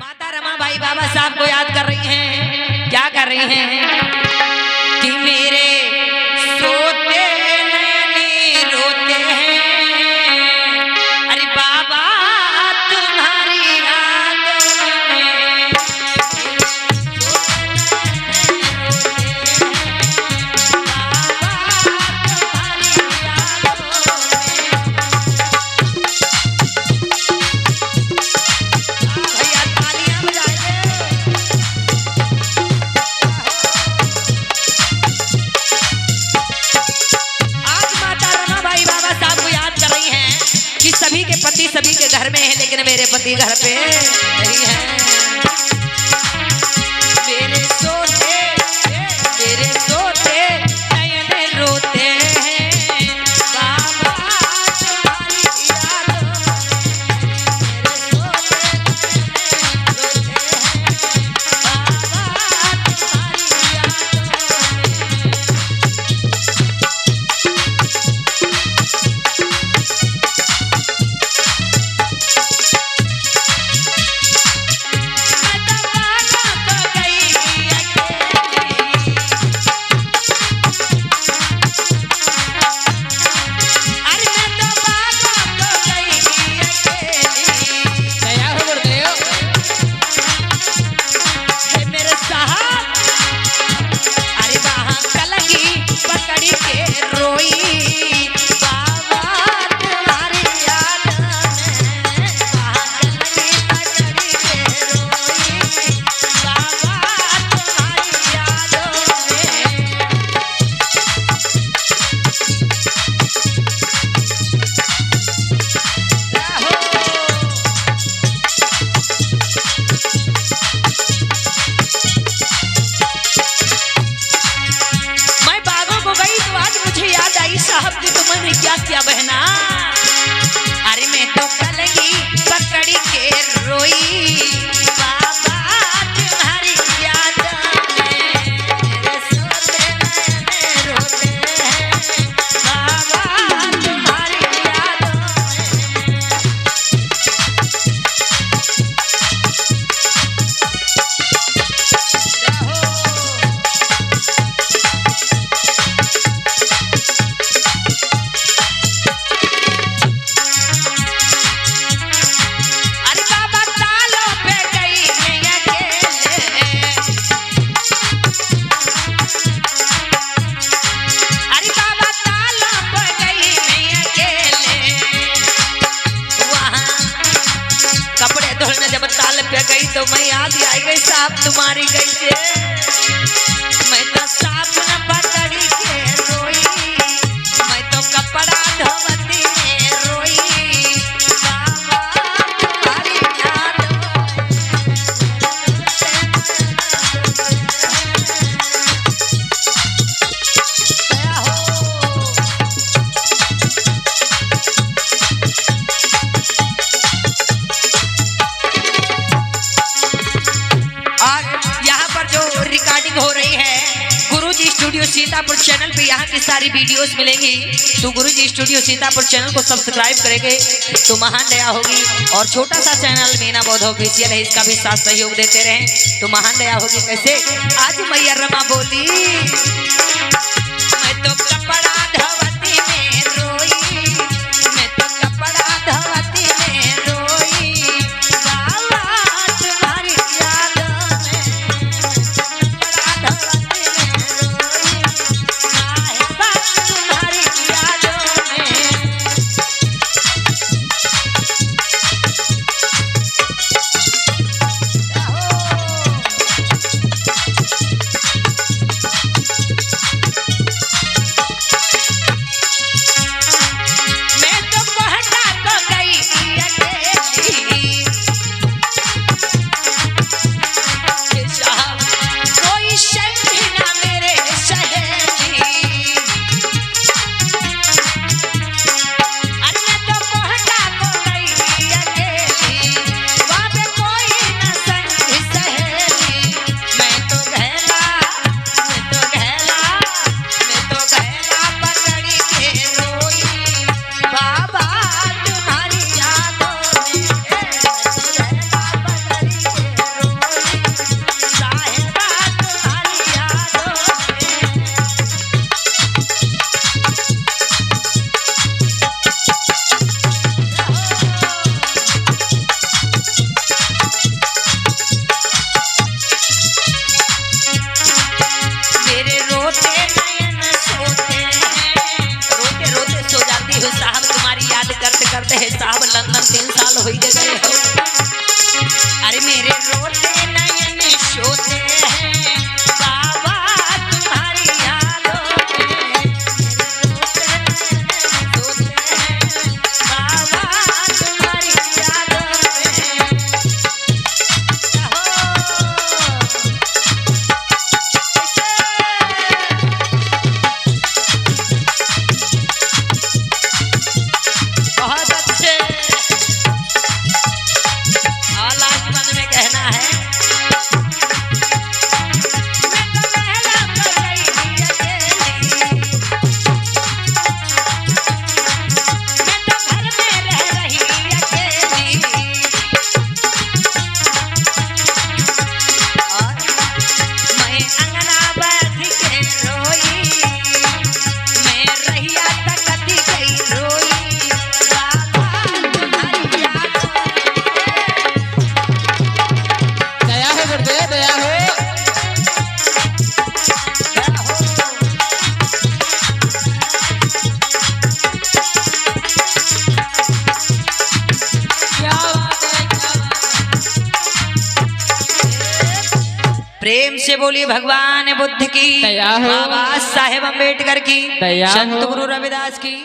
माता रमाबाई बाबा साहब को याद कर रही हैं। क्या कर रही हैं कि मेरे सोते नैनी रोते हैं, अरे बाबा तुम्हारी याद में। भैया तालियां बजाइए। आज माता रमाबाई बाबा साहब को याद कर रही हैं कि सभी के पति सभी के घर में है, लेकिन मेरे पति घर पे नहीं है। मेरे सोते नयन रोते हैं, बाबा तुम्हारी याद में। मेरे सोते नयन रोते हैं, बाबा तुम्हारी याद में। साहब जी तो मैंने क्या किया बहना, अरे मैं तो कलगी पकड़ी के रोई, बाबा तुम्हारी याद में। मेरे सोते नैन रोते हैं, बाबा तुम्हारी याद जब ताल पे गई तो मैं याद आई गई साहब तुम्हारी कैसे। मैं तो साफ न पकड़ी के रोई, मैं तो कपड़ा धोवती में रोई, बाबा तुम्हारी याद हो रही है। गुरुजी स्टूडियो सीतापुर चैनल पे यहाँ की सारी वीडियोस मिलेंगी, तो गुरुजी स्टूडियो सीतापुर चैनल को सब्सक्राइब करेंगे तो महान दया होगी। और छोटा सा चैनल मीना बौद्ध ऑफिशियल है, इसका भी साथ सहयोग देते रहें तो महान दया होगी। कैसे आज मैया रमा बोली, मैं तो कपड़ा धोवती में रोई, मैं तो कपड़ा धोवती में रोई, बाबा तुम्हारी याद हो गए हो। अरे मेरे रोते नयन सोते हैं बाबा तुम्हारी यादों में, रोते हैं बाबा तुम्हारी यादों में। बहुत अच्छे। और लास्ट बंद में कहना है प्रेम से बोली भगवान बुद्ध की, बाबा साहेब अम्बेडकर की, संत गुरु रविदास की।